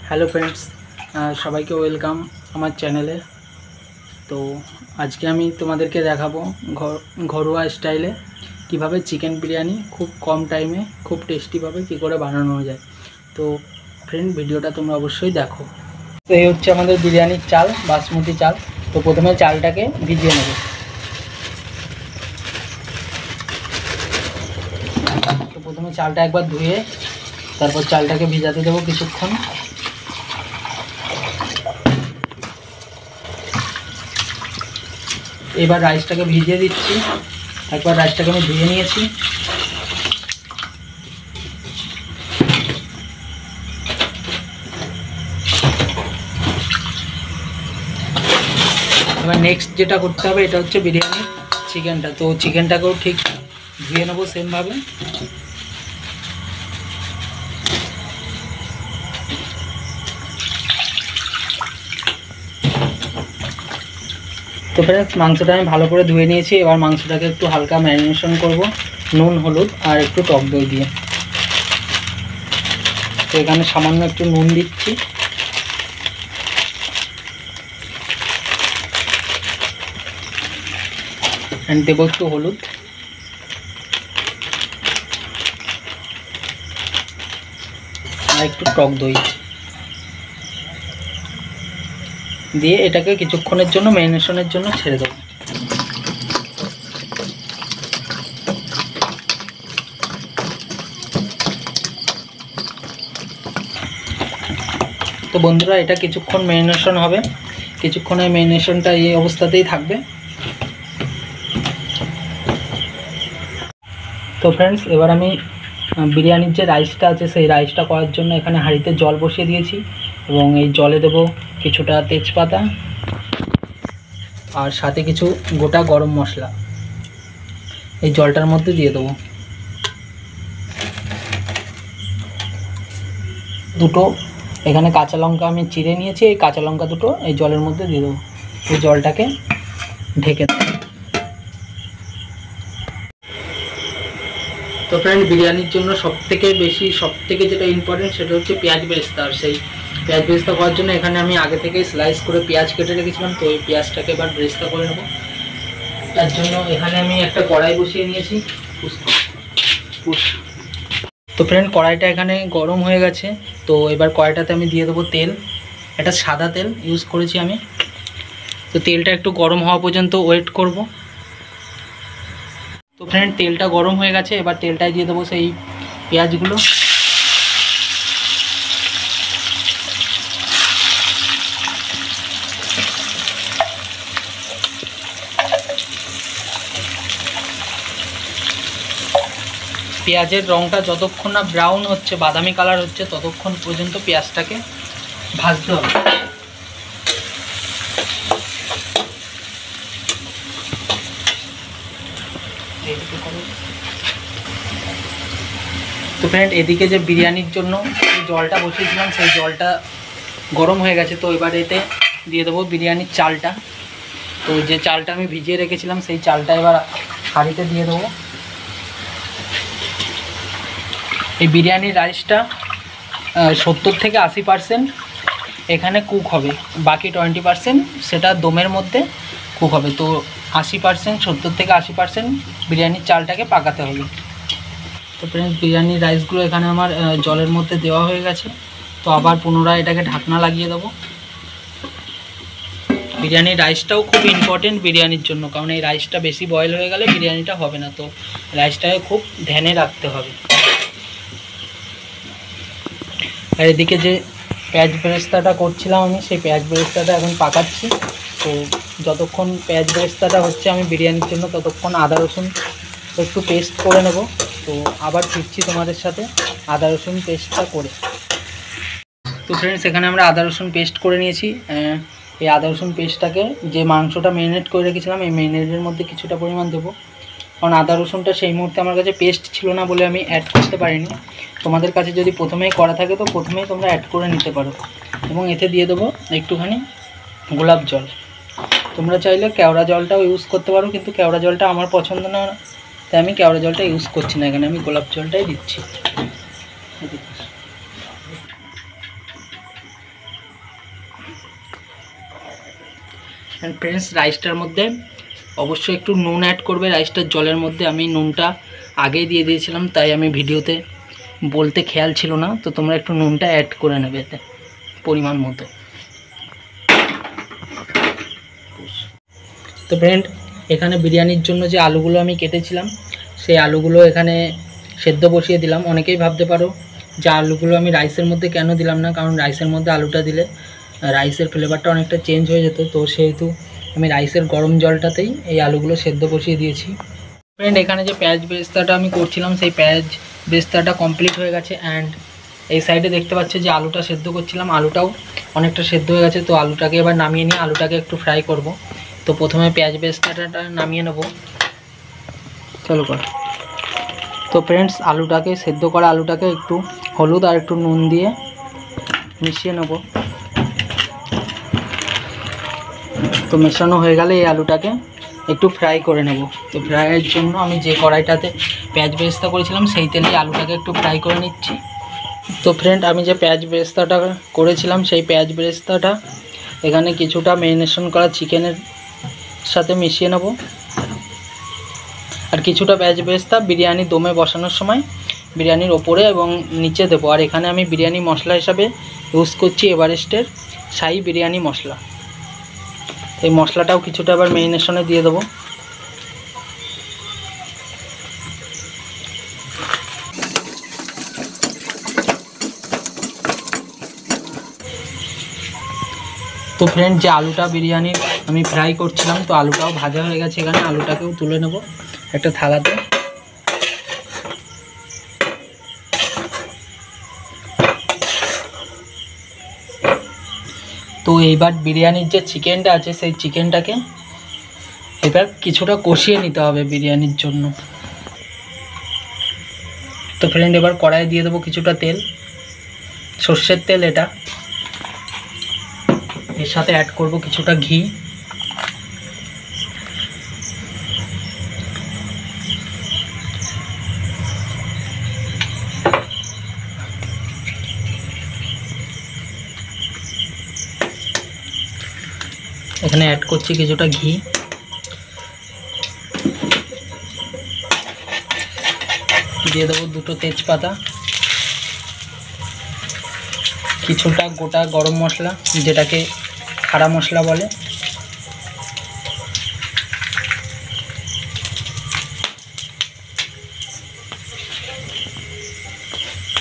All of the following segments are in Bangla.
হ্যালো ফ্রেন্ডস, সবাইকে ওয়েলকাম আমার চ্যানেলে। তো আজকে আমি তোমাদেরকে দেখাবো ঘরোয়া স্টাইলে কিভাবে চিকেন বিরিয়ানি খুব কম টাইমে খুব টেস্টিভাবে কী করে বানানো যায়। তো ফ্রেন্ড, ভিডিওটা তোমরা অবশ্যই দেখো। তো এই হচ্ছে আমাদের বিরিয়ানির চাল, বাসমতি চাল। তো প্রথমে চালটাকে ভিজিয়ে নেব। তো প্রথমে চালটা একবার ধুয়ে তারপর চালটাকে ভিজাতে দেবো কিছুক্ষণ। এবার রাইসটাকে ভিজিয়ে দিচ্ছি। একবার রাইসটাকে আমি ধুয়ে নিয়েছি। এবার নেক্সট যেটা করতে হবে এটা হচ্ছে বিরিয়ানি চিকেনটা। তো চিকেনটাকেও ঠিক ধুয়ে নেবো সেমভাবে। তো ফ্রেন্ডস, মাংসটা আমি ভালো করে ধুয়ে নিয়েছি। এবার মাংসটাকে একটু হালকা ম্যারিনেশন করব নুন, হলুদ আর একটু টক দই দিয়ে। তো এখানে সামান্য একটু নুন দিচ্ছি, অ্যান্ড দেবো একটু হলুদ, আর একটু টক দই দিয়ে এটাকে কিছুক্ষণের জন্য ম্যারিনেশনের জন্য ছেড়ে দেবো। তো বন্ধুরা, এটা কিছুক্ষণ ম্যারিনেশন হবে। কিছুক্ষণ এই ম্যারিনেশনটা এই অবস্থাতেই থাকবে। তো ফ্রেন্ডস, এবার আমি বিরিয়ানির যে রাইসটা আছে সেই রাইসটা করার জন্য এখানে হাঁড়িতে জল বসিয়ে দিয়েছি, এবং এই জলে দেবো কিছুটা তেজপাতা আর সাথে কিছু গোটা গরম মশলা এই জলটার মধ্যে দিয়ে দেবো। দুটো এখানে কাঁচা লঙ্কা আমি চিড়ে নিয়েছি, এই কাঁচা লঙ্কা দুটো এই জলের মধ্যে দিয়ে দেবো। এই জলটাকে ঢেকে দেবো। তো ফ্রেন্ড, বিরিয়ানির জন্য সবথেকে যেটা ইম্পর্টেন্ট সেটা হচ্ছে পেঁয়াজ বেরেস্তা। আর সেই পেঁয়াজ বেরেস্তা করার জন্য এখানে আমি আগে থেকে স্লাইস করে পেঁয়াজ কেটে রেখেছিলাম। তো এই পেঁয়াজটাকে এবার বেরেস্তা করে নেব। তার জন্য এখানে আমি একটা কড়াই বসিয়ে নিয়েছি। তো ফ্রেন্ড, কড়াইটা এখানে গরম হয়ে গেছে। তো এবার কড়াইটাতে আমি দিয়ে দেবো তেল। এটা সাদা তেল ইউজ করেছি আমি। তো তেলটা একটু গরম হওয়া পর্যন্ত ওয়েট করব। তো ফ্রেন্ড, তেলটা গরম হয়ে গেছে। এবার তেলটায় দিয়ে দেবো সেই পেঁয়াজগুলো। পেঁয়াজের রঙটা যতক্ষণ না ব্রাউন হচ্ছে, বাদামি কালার হচ্ছে, ততক্ষণ পর্যন্ত পেঁয়াজটাকে ভাজতে হবে। তো ফ্রেন্ড, এদিকে যে বিরিয়ানির জন্য জলটা বসিয়েছিলাম সেই জলটা গরম হয়ে গেছে। তো এবার এতে দিয়ে দেবো বিরিয়ানির চালটা। তো যে চালটা আমি ভিজিয়ে রেখেছিলাম সেই চালটা এবার হাঁড়িতে দিয়ে দেবো। এই বিরিয়ানির রাইসটা 70 থেকে 80% এখানে কুক হবে, বাকি 20% সেটা দমের মধ্যে কুক হবে। তো 80%, 70 থেকে 80% বিরিয়ানির চালটাকে পাকাতে হবে। তো ফ্রেন্ডস, বিরিয়ানির রাইসগুলো এখানে আমার জলের মধ্যে দেওয়া হয়ে গেছে। তো আবার পুনরায় এটাকে ঢাকনা লাগিয়ে দেবো। বিরিয়ানির রাইসটাও খুব ইম্পর্টেন্ট বিরিয়ানির জন্য, কারণ এই রাইসটা বেশি বয়েল হয়ে গেলে বিরিয়ানিটা হবে না। তো রাইসটাকে খুব ধ্যানে রাখতে হবে। আর এদিকে যে পেঁয়াজ বেরেস্তাটা করছিলাম আমি, সেই পেঁয়াজ বেরেস্তাটা এখন পাকাচ্ছি। তো যতক্ষণ পেঁয়াজ বেরেস্তাটা হচ্ছে আমি বিরিয়ানির জন্য ততক্ষণ আদা রসুন একটু পেস্ট করে নেব। তো আবার ফিরছি তোমাদের সাথে আদা রসুন পেস্টটা করে। তো ফ্রেন্ডস, এখানে আমরা আদা রসুন পেস্ট করে নিয়েছি। এই আদা রসুন পেস্টটাকে যে মাংসটা ম্যারিনেট করে রেখেছিলাম এই ম্যারিনেটের মধ্যে কিছুটা পরিমাণ দেবো, কারণ আদা রসুনটা সেই মুহূর্তে আমার কাছে পেস্ট ছিল না বলে আমি অ্যাড করতে পারিনি। তোমাদের কাছে যদি প্রথমেই করা থাকে তো প্রথমেই তোমরা অ্যাড করে নিতে পারো। এবং এতে দিয়ে দেবো একটুখানি গোলাপ জল। তোমরা চাইলে কেওড়া জলটাও ইউজ করতে পারো, কিন্তু কেওড়া জলটা আমার পছন্দ না, তাই আমি কেওড়া জলটা ইউজ করছি না। এখানে আমি গোলাপ জলটাই দিচ্ছি। অ্যান্ড ফ্রেন্ডস রাইসটার মধ্যে অবশ্যই একটু নুন অ্যাড করবে। রাইসটার জলের মধ্যে আমি নুনটা আগেই দিয়ে দিয়েছিলাম, তাই আমি ভিডিওতে বলতে খেয়াল ছিল না। তো তোমরা একটু নুনটা অ্যাড করে নেবে এতে পরিমাণ মতো। তো ফ্রেন্ড এখানে বিরিয়ানির জন্য যে আলুগুলো আমি কেটেছিলাম সেই আলুগুলো এখানে সেদ্ধ বসিয়ে দিলাম। অনেকেই ভাবতে পারো যে আলুগুলো আমি রাইসের মধ্যে কেন দিলাম না, কারণ রাইসের মধ্যে আলুটা দিলে রাইসের ফ্লেভারটা অনেকটা চেঞ্জ হয়ে যেত। তো সেহেতু আমি রাইসের গরম জলটাতেই এই আলুগুলো সেদ্ধ বসিয়ে দিয়েছি। ফ্রেন্ড এখানে যে পেঁয়াজ বেরেস্তাটা আমি করছিলাম সেই পেঁয়াজ বেরেস্তাটা কমপ্লিট হয়ে গেছে। অ্যান্ড এই সাইডে দেখতে পাচ্ছি যে আলুটা সেদ্ধ করছিলাম, আলুটাও অনেকটা সেদ্ধ হয়ে গেছে। তো আলুটাকে এবার নামিয়ে নিয়ে আলুটাকে একটু ফ্রাই করব। তো প্রথমে পেঁয়াজ বেরেস্তাটা নামিয়ে নেব। চলো কর। তো ফ্রেন্ডস আলুটাকে সেদ্ধ করা আলুটাকে একটু হলুদ আর একটু নুন দিয়ে মিশিয়ে নেব। তো মেশানো হয়ে গেলে এই আলুটাকে একটু ফ্রাই করে নেব। তো ফ্রাইয়ের জন্য আমি যে কড়াইটাতে পেঁয়াজ বেরেস্তা করেছিলাম সেই তেলেই আলুটাকে একটু ফ্রাই করে নিচ্ছি। তো ফ্রেন্ড আমি যে পেঁয়াজ বেরেস্তাটা করেছিলাম সেই পেঁয়াজ বেরেস্তাটা এখানে কিছুটা ম্যারিনেশন করা চিকেনের সাথে মিশিয়ে নেব। আর কিছুটা পেঁয়াজ বেরেস্তা বিরিয়ানি দমে বসানোর সময় বিরিয়ানির ওপরে এবং নিচে দেবো। আর এখানে আমি বিরিয়ানি মশলা হিসাবে ইউজ করছি এভারেস্টের শাহি বিরিয়ানি মশলা। এই মশলাটাও কিছুটা আবার ম্যারিনেশনে দিয়ে দেবো। তো ফ্রেন্ড যে আলুটা বিরিয়ানির আমি ফ্রাই করছিলাম, তো আলুটাও ভাজা হয়ে গেছে। এখানে আলুটাকেও তুলে নেব একটা থালাতে। তো এইবার বিরিয়ানির যে চিকেনটা আছে সেই চিকেনটাকে এবার কিছুটা কষিয়ে নিতে হবে বিরিয়ানির জন্য। তো ফ্রেন্ড এবার কড়াইয়ে দিয়ে দেবো কিছুটা তেল, সর্ষের তেল এটা। এর সাথে অ্যাড করব কিছুটা ঘি। এখানে অ্যাড করছি কিছুটা ঘি। দিয়ে দেবো দুটো তেজপাতা, কিছুটা গোটা গরম মশলা যেটাকে খাড়া মশলা বলে,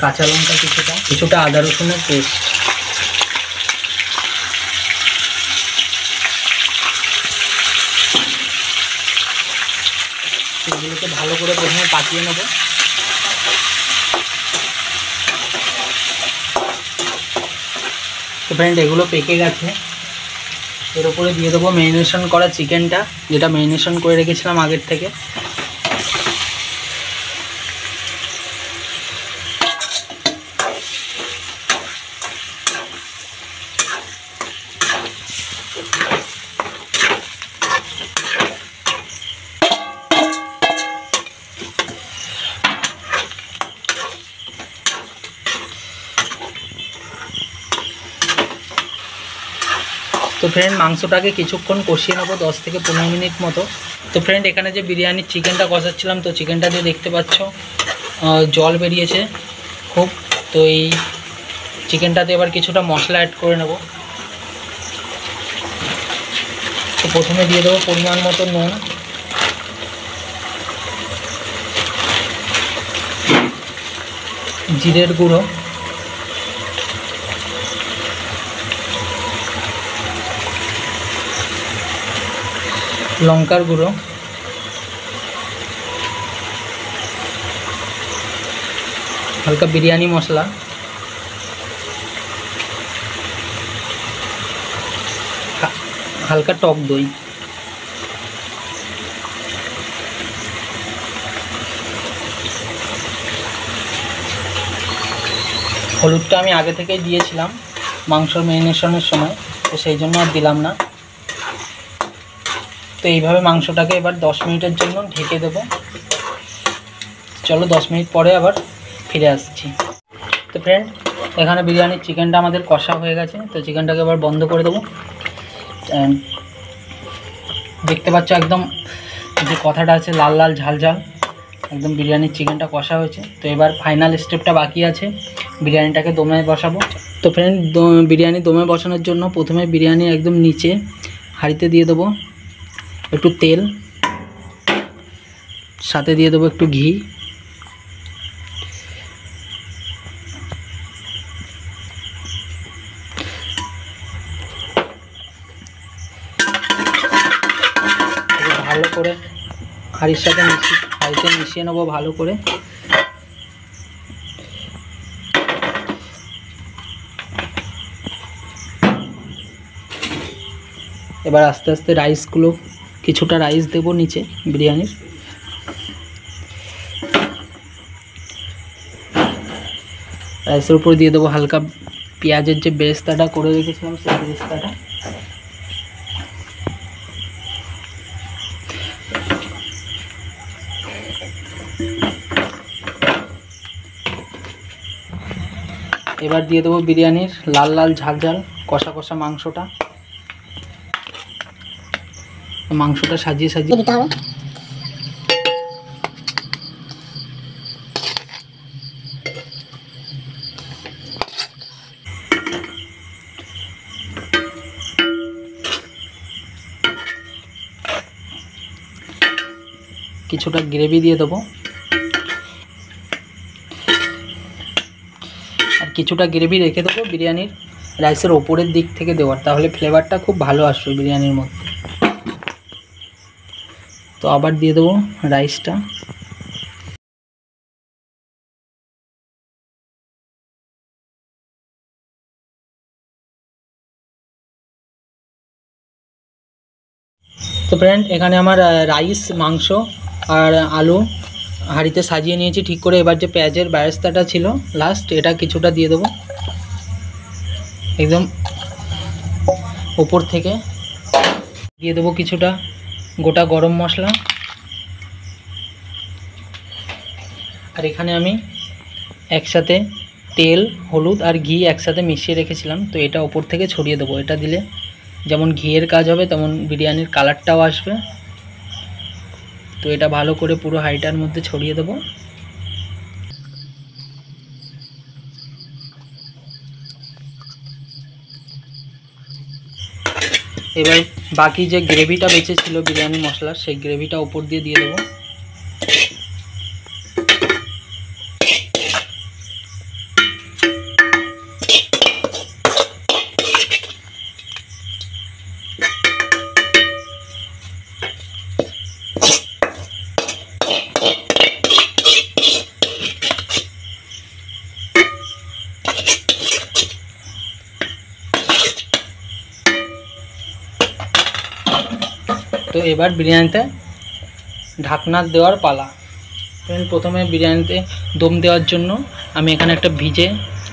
কাঁচা লঙ্কা কিছুটা আদা রসুনের পেস্ট। এগুলোকে ভালো করে প্রথমে পাকিয়ে নেব। তো ফ্রেন্ড এগুলো পেকে গেছে। এর উপরে দিয়ে দেবো ম্যারিনেশন করা চিকেনটা, যেটা ম্যারিনেশন করে রেখেছিলাম আগের থেকে। তো ফ্রেন্ড মাংসটাকে কিছুক্ষণ কষিয়ে নেবো 10 থেকে 15 মিনিট মতো। তো ফ্রেন্ড এখানে যে বিরিয়ানির চিকেনটা কষাচ্ছিলাম, তো চিকেনটা দিয়ে দেখতে পাচ্ছ জল বেরিয়েছে খুব। তো এই চিকেনটাতে এবার কিছুটা মশলা অ্যাড করে নেব। তো প্রথমে দিয়ে দেবো পরিমাণ মতো নুন, জিরের গুঁড়ো, লঙ্কার গুঁড়ো, হালকা বিরিয়ানি মশলা, হালকা টক দই। হলুদটা আমি আগে থেকেই দিয়েছিলাম মাংস ম্যারিনেশনের সময়, তো সেই জন্য আর দিলাম না। তো এইভাবে মাংসটাকে এবার 10 মিনিটের জন্য ঢেকে দেব। চলো 10 মিনিট পরে আবার ফিরে আসছি। তো ফ্রেন্ড এখানে বিরিয়ানির চিকেনটা আমাদের কষা হয়ে গেছে। তো চিকেনটাকে এবার বন্ধ করে দেবো। দেখতে পাচ্ছ একদম যে কথাটা আছে লাল লাল ঝাল ঝাল, একদম বিরিয়ানির চিকেনটা কষা হয়েছে। তো এবার ফাইনাল স্টেপটা বাকি আছে, বিরিয়ানিটাকে দমে বসাবো। তো ফ্রেন্ড বিরিয়ানি দমে বসানোর জন্য প্রথমে বিরিয়ানি একদম নিচে হাঁড়িতে দিয়ে দেবো একটু তেল, সাথে দিয়ে দেবো একটু ঘি, ভালো করে হাঁড়ির সাথে হাঁড়িতে মিশিয়ে নেবো ভালো করে। এবার আস্তে আস্তে রাইসগুলো, কিছুটা রাইস দেবো নিচে বিরিয়ানির। রাইসের উপর দিয়ে দেবো হালকা পেঁয়াজের যে বেরেস্তাটা করে রেখেছিলাম সেই বেরেস্তাটা। এবার দিয়ে দেবো বিরিয়ানির লাল লাল ঝাল ঝাল কষা কষা মাংসটা। মাংসটা সাজিয়ে সাজিয়ে দিতে হবে। কিছুটা গ্রেভি দিয়ে দেবো, আর কিছুটা গ্রেভি রেখে দেবো বিরিয়ানির রাইসের ওপরের দিক থেকে দেওয়ার, তাহলে ফ্লেভারটা খুব ভালো আসবে বিরিয়ানির মধ্যে। তো আবার দিয়ে দেবো রাইসটা। তো ফ্রেন্ড এখানে আমার রাইস, মাংস আর আলু হাঁড়িতে সাজিয়ে নিয়েছি ঠিক করে। এবার যে পেঁয়াজের বেরেস্তাটা ছিল লাস্ট, এটা কিছুটা দিয়ে দেবো একদম ওপর থেকে। দিয়ে দেবো কিছুটা গোটা গরম মশলা, আর এখানে আমি একসাথে তেল, হলুদ আর ঘি একসাথে মিশিয়ে রেখেছিলাম, তো এটা ওপর থেকে ছড়িয়ে দেবো। এটা দিলে যেমন ঘিয়ের কাজ হবে তেমন বিরিয়ানির কালারটাও আসবে। তো এটা ভালো করে পুরো হাঁড়িটার মধ্যে ছড়িয়ে দেবো। এবার বাকি যে গ্রেভিটা বেঁচে ছিল বিরিয়ানি মশলার, সেই গ্রেভিটা ওপর দিয়ে দেবো। তো এবার বিরিয়ানিতে ঢাকনা দেওয়ার পালা। প্রথমে বিরিয়ানিতে দম দেওয়ার জন্য আমি এখানে একটা ভিজে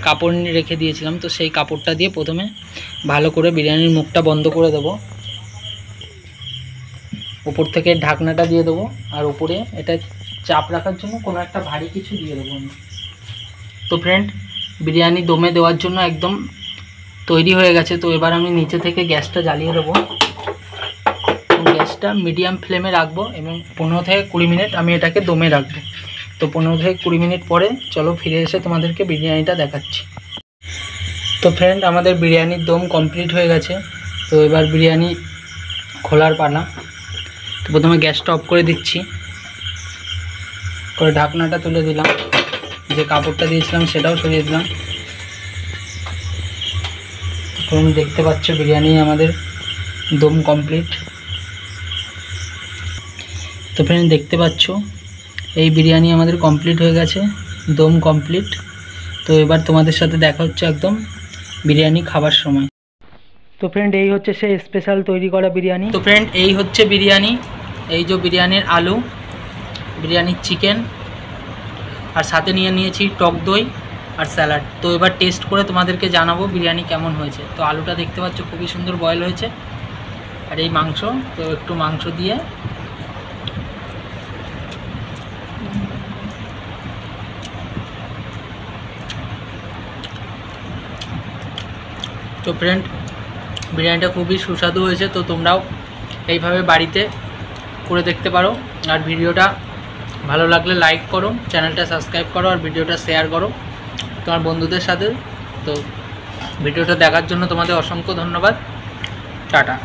কাপড় নিয়ে রেখে দিয়েছিলাম, তো সেই কাপড়টা দিয়ে প্রথমে ভালো করে বিরিয়ানির মুখটা বন্ধ করে দেবো। উপর থেকে ঢাকনাটা দিয়ে দেবো, আর উপরে এটা চাপ রাখার জন্য কোনো একটা ভারী কিছু দিয়ে দেবো আমি। তো ফ্রেন্ড বিরিয়ানি দমে দেওয়ার জন্য একদম তৈরি হয়ে গেছে। তো এবার আমি নিচে থেকে গ্যাসটা জ্বালিয়ে দেবো। গ্যাসটা মিডিয়াম ফ্লেমে রাখবো এবং 15 থেকে 20 মিনিট আমি এটাকে দমে রাখবো। তো 15 থেকে 20 মিনিট পরে চলো ফিরে এসে তোমাদেরকে বিরিয়ানিটা দেখাচ্ছি। তো ফ্রেন্ড আমাদের বিরিয়ানির দম কমপ্লিট হয়ে গেছে। তো এবার বিরিয়ানি খোলার পালা। তো প্রথমে গ্যাসটা অফ করে দিচ্ছি, করে ঢাকনাটা তুলে দিলাম, যে কাপড়টা দিয়েছিলাম সেটাও সরিয়ে দিলাম। ফ্রেন্ড দেখতে পাচ্ছ বিরিয়ানি আমাদের দম কমপ্লিট। তো ফ্রেন্ড দেখতে পাচ্ছ এই বিরিয়ানি আমাদের কমপ্লিট হয়ে গেছে, দম কমপ্লিট। তো এবার তোমাদের সাথে দেখা হচ্ছে একদম বিরিয়ানি খাবার সময়। তো ফ্রেন্ড এই হচ্ছে সেই স্পেশাল তৈরি করা বিরিয়ানি। তো ফ্রেন্ড এই হচ্ছে বিরিয়ানি, এই যে বিরিয়ানির আলু, বিরিয়ানির চিকেন, আর সাথে নিয়ে নিয়েছি টক দই আর স্যালাড। তো এবার টেস্ট করে তোমাদেরকে জানাবো বিরিয়ানি কেমন হয়েছে। তো আলুটা দেখতে পাচ্ছ খুবই সুন্দর বয়েল হয়েছে, আর এই মাংস, তো একটু মাংস দিয়ে তো ফ্রেন্ড বিরিয়ানিটা খুবই সুস্বাদু হয়েছে। তো তোমরাও এইভাবে বাড়িতে করে দেখতে পারো। আর ভিডিওটা ভালো লাগলে লাইক করো, চ্যানেলটা সাবস্ক্রাইব করো, আর ভিডিওটা শেয়ার করো তোমার বন্ধুদের সাথে। তো ভিডিওটা দেখার জন্য তোমাদের অসংখ্য ধন্যবাদ। টাটা।